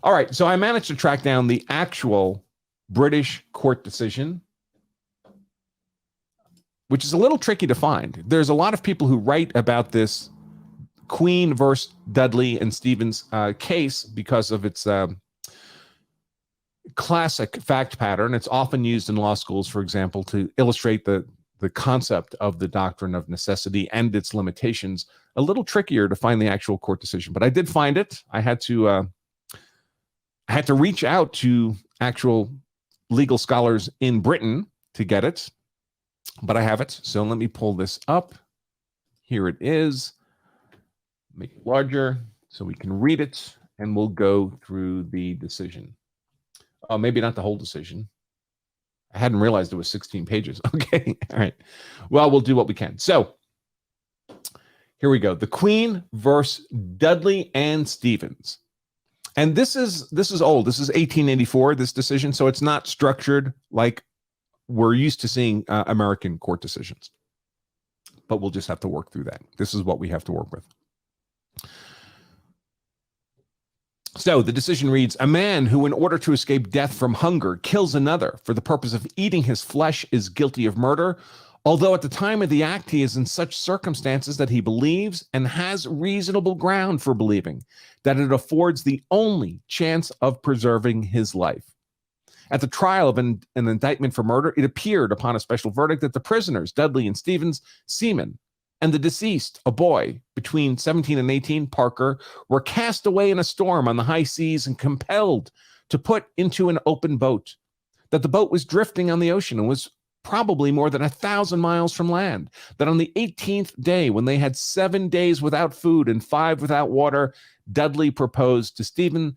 All right, so I managed to track down the actual British court decision, which is a little tricky to find. There's a lot of people who write about this Queen versus Dudley and Stevens case because of its classic fact pattern. It's often used in law schools, for example, to illustrate the concept of the doctrine of necessity and its limitations. A little trickier to find the actual court decision, but I did find it. I had to reach out to actual legal scholars in Britain to get it, but I have it. So let me pull this up. Here it is. Make it larger so we can read it, and we'll go through the decision. Oh, maybe not the whole decision. I hadn't realized it was 16 pages. Okay, all right. Well, we'll do what we can. So here we go. The Queen versus Dudley and Stevens. And this is old. This is 1884, this decision. So it's not structured like we're used to seeing American court decisions. But we'll just have to work through that. This is what we have to work with. So the decision reads, a man who, in order to escape death from hunger, kills another for the purpose of eating his flesh is guilty of murder, although at the time of the act he is in such circumstances that he believes and has reasonable ground for believing that it affords the only chance of preserving his life. At the trial of an indictment for murder, it appeared upon a special verdict that the prisoners, Dudley and Stevens, seamen, and the deceased, a boy between 17 and 18, Parker, were cast away in a storm on the high seas and compelled to put into an open boat, that the boat was drifting on the ocean and was probably more than 1,000 miles from land, that on the 18th day, when they had 7 days without food and 5 without water, Dudley proposed to Stephen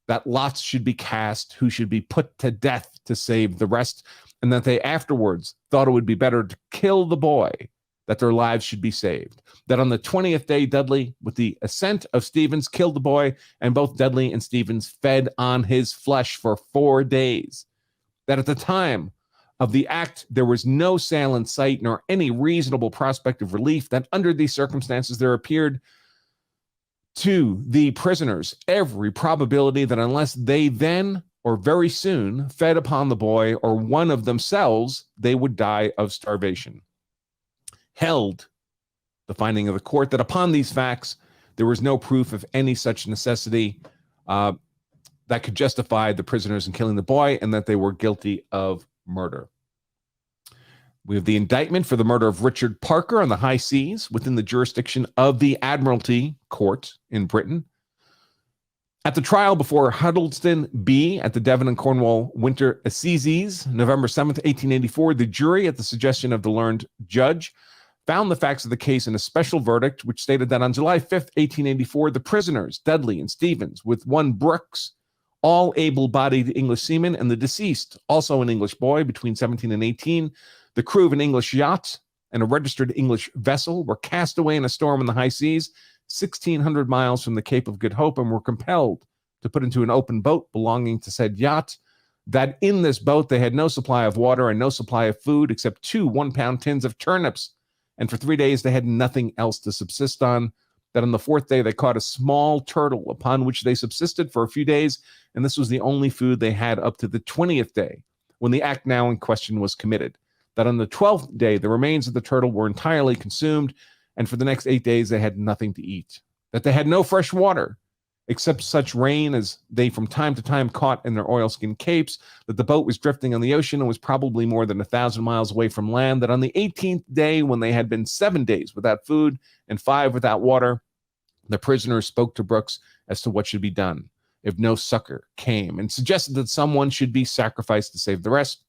that lots should be cast who should be put to death to save the rest, and that they afterwards thought it would be better to kill the boy, that their lives should be saved. That on the 20th day, Dudley, with the assent of Stevens, killed the boy, and both Dudley and Stevens fed on his flesh for 4 days. That at the time of the act, there was no sail in sight, nor any reasonable prospect of relief, that under these circumstances there appeared to the prisoners every probability that unless they then or very soon fed upon the boy or one of themselves, they would die of starvation. Held the finding of the court that upon these facts, there was no proof of any such necessity that could justify the prisoners in killing the boy, and that they were guilty of murder. We have the indictment for the murder of Richard Parker on the high seas within the jurisdiction of the Admiralty Court in Britain. At the trial before Huddleston B. at the Devon and Cornwall Winter Assizes, November 7th, 1884, the jury, at the suggestion of the learned judge, found the facts of the case in a special verdict, which stated that on July 5th, 1884, the prisoners, Dudley and Stevens, with one Brooks, all able-bodied English seamen, and the deceased, also an English boy between 17 and 18, the crew of an English yacht and a registered English vessel, were cast away in a storm in the high seas, 1,600 miles from the Cape of Good Hope, and were compelled to put into an open boat belonging to said yacht, that in this boat they had no supply of water and no supply of food except 2 one-pound tins of turnips, and for 3 days they had nothing else to subsist on, that on the 4th day they caught a small turtle upon which they subsisted for a few days, and this was the only food they had up to the 20th day, when the act now in question was committed, that on the 12th day the remains of the turtle were entirely consumed, and for the next 8 days they had nothing to eat, that they had no fresh water, except such rain as they from time to time caught in their oilskin capes, that the boat was drifting on the ocean and was probably more than 1,000 miles away from land, that on the 18th day, when they had been 7 days without food and 5 without water, the prisoners spoke to Brooks as to what should be done if no succor came, and suggested that someone should be sacrificed to save the rest.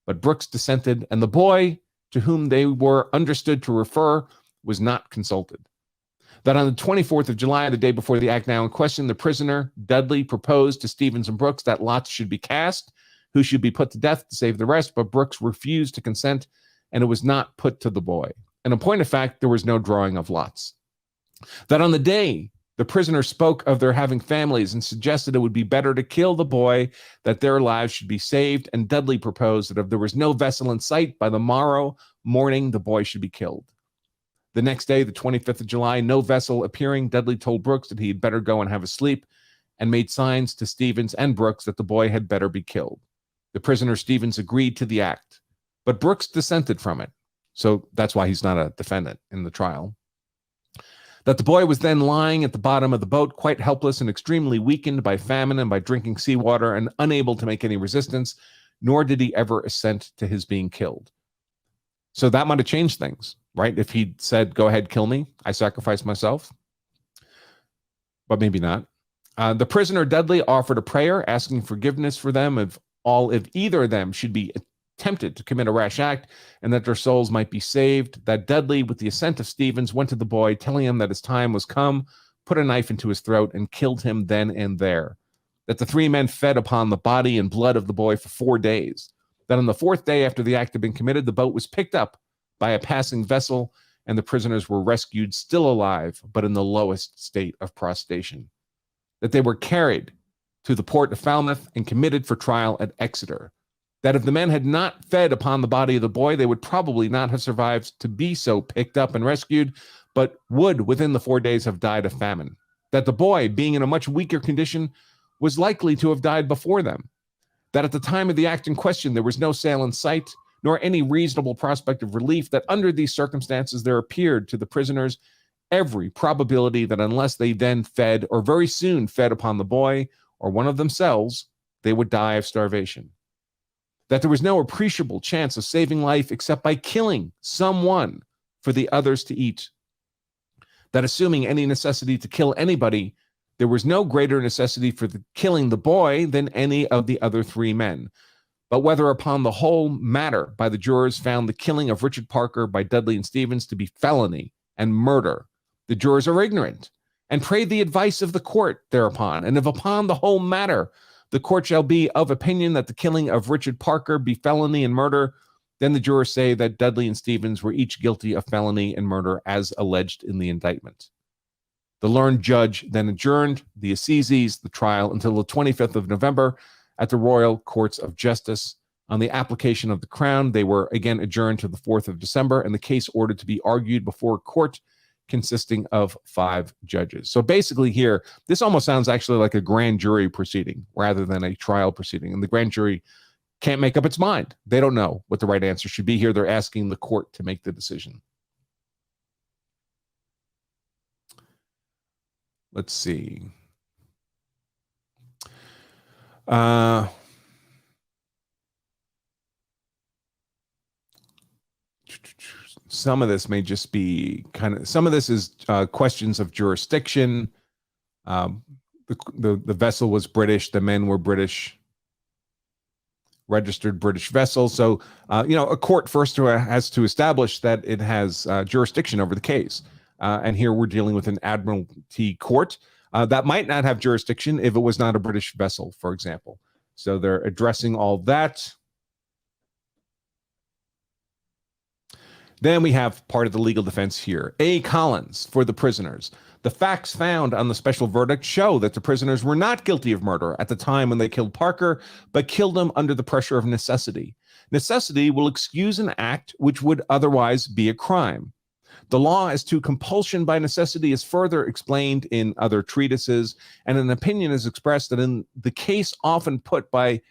But Brooks dissented, and the boy, to whom they were understood to refer, was not consulted. That on the 24th of July, the day before the act now in question, the prisoner, Dudley, proposed to Stevens and Brooks that lots should be cast, who should be put to death to save the rest, but Brooks refused to consent, and it was not put to the boy. And in point of fact, there was no drawing of lots. That on the day the prisoner spoke of their having families and suggested it would be better to kill the boy, that their lives should be saved, and Dudley proposed that if there was no vessel in sight, by the morrow morning the boy should be killed. The next day, the 25th of July, no vessel appearing, Dudley told Brooks that he had better go and have a sleep, and made signs to Stevens and Brooks that the boy had better be killed. The prisoner Stevens agreed to the act, but Brooks dissented from it. So that's why he's not a defendant in the trial. That the boy was then lying at the bottom of the boat, quite helpless and extremely weakened by famine and by drinking seawater and unable to make any resistance, nor did he ever assent to his being killed. So that might have changed things, right? If he'd said, go ahead, kill me, I sacrifice myself. But maybe not. The prisoner Dudley offered a prayer asking forgiveness for them if either of them should be tempted to commit a rash act and that their souls might be saved. That Dudley, with the assent of Stevens, went to the boy, telling him that his time was come, put a knife into his throat, and killed him then and there. That the three men fed upon the body and blood of the boy for 4 days. That on the 4th day after the act had been committed, the boat was picked up by a passing vessel, and the prisoners were rescued still alive, but in the lowest state of prostration. That they were carried to the port of Falmouth and committed for trial at Exeter. That if the men had not fed upon the body of the boy, they would probably not have survived to be so picked up and rescued, but would within the 4 days have died of famine. That the boy, being in a much weaker condition, was likely to have died before them. That at the time of the act in question, there was no sail in sight, nor any reasonable prospect of relief. That under these circumstances, there appeared to the prisoners every probability that unless they then fed, or very soon fed upon the boy, or one of themselves, they would die of starvation. That there was no appreciable chance of saving life except by killing someone for the others to eat. That assuming any necessity to kill anybody, there was no greater necessity for killing the boy than any of the other 3 men. But whether upon the whole matter by the jurors found the killing of Richard Parker by Dudley and Stevens to be felony and murder, the jurors are ignorant and pray the advice of the court thereupon. And if upon the whole matter the court shall be of opinion that the killing of Richard Parker be felony and murder, then the jurors say that Dudley and Stevens were each guilty of felony and murder as alleged in the indictment. The learned judge then adjourned the assizes, the trial, until the 25th of November at the Royal Courts of Justice. On the application of the Crown, they were again adjourned to the 4th of December, and the case ordered to be argued before a court consisting of 5 judges. So basically here, this almost sounds actually like a grand jury proceeding rather than a trial proceeding. And the grand jury can't make up its mind. They don't know what the right answer should be here. They're asking the court to make the decision. Let's see. Some of this may just be some of this is questions of jurisdiction. The vessel was British. The men were British, registered British vessel. So, a court first has to establish that it has jurisdiction over the case. And here we're dealing with an admiralty court that might not have jurisdiction if it was not a British vessel, for example. So they're addressing all that. Then we have part of the legal defense here. A. Collins for the prisoners. The facts found on the special verdict show that the prisoners were not guilty of murder at the time when they killed Parker, but killed him under the pressure of necessity. Necessity will excuse an act which would otherwise be a crime. The law as to compulsion by necessity is further explained in other treatises, and an opinion is expressed that in the case often put by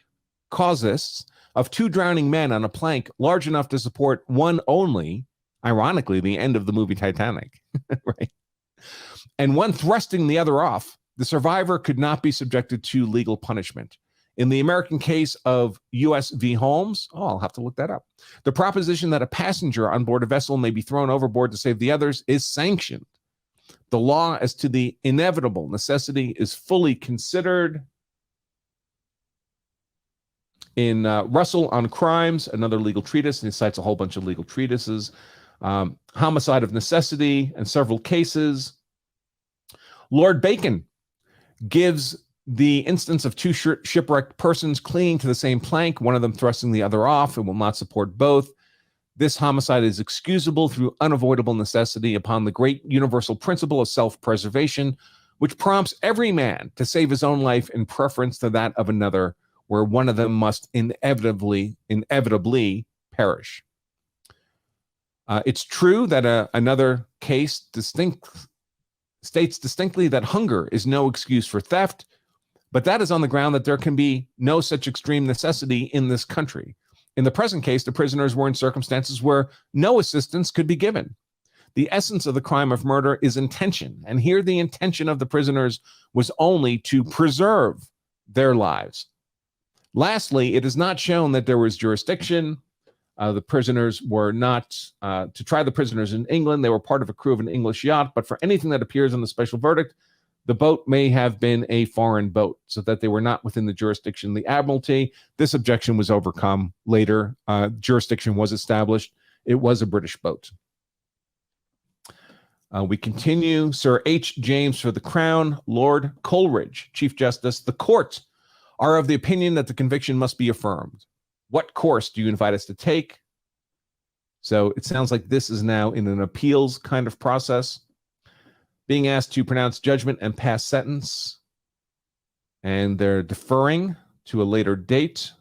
casuists of 2 drowning men on a plank large enough to support one only, ironically, the end of the movie Titanic, right? And one thrusting the other off, the survivor could not be subjected to legal punishment. In the American case of U.S. v. Holmes, I'll have to look that up. The proposition that a passenger on board a vessel may be thrown overboard to save the others is sanctioned. The law as to the inevitable necessity is fully considered. In Russell on Crimes, another legal treatise, and he cites a whole bunch of legal treatises. Homicide of necessity and several cases. Lord Bacon gives the instance of 2 shipwrecked persons clinging to the same plank, one of them thrusting the other off, and will not support both. This homicide is excusable through unavoidable necessity upon the great universal principle of self-preservation, which prompts every man to save his own life in preference to that of another, where one of them must inevitably perish. It's true that another case states distinctly that hunger is no excuse for theft, But that is on the ground that there can be no such extreme necessity in this country. In the present case, the prisoners were in circumstances where no assistance could be given. The essence of the crime of murder is intention, and here the intention of the prisoners was only to preserve their lives. Lastly, it is not shown that there was jurisdiction. The prisoners were not to try the prisoners in England. They were part of a crew of an English yacht, but for anything that appears in the special verdict, the boat may have been a foreign boat, so that they were not within the jurisdiction of the Admiralty. This objection was overcome later. Jurisdiction was established. It was a British boat. We continue. Sir H. James for the Crown. Lord Coleridge, Chief Justice. The court are of the opinion that the conviction must be affirmed. What course do you invite us to take? So it sounds like this is now in an appeals kind of process. Being asked to pronounce judgment and pass sentence. And they're deferring to a later date.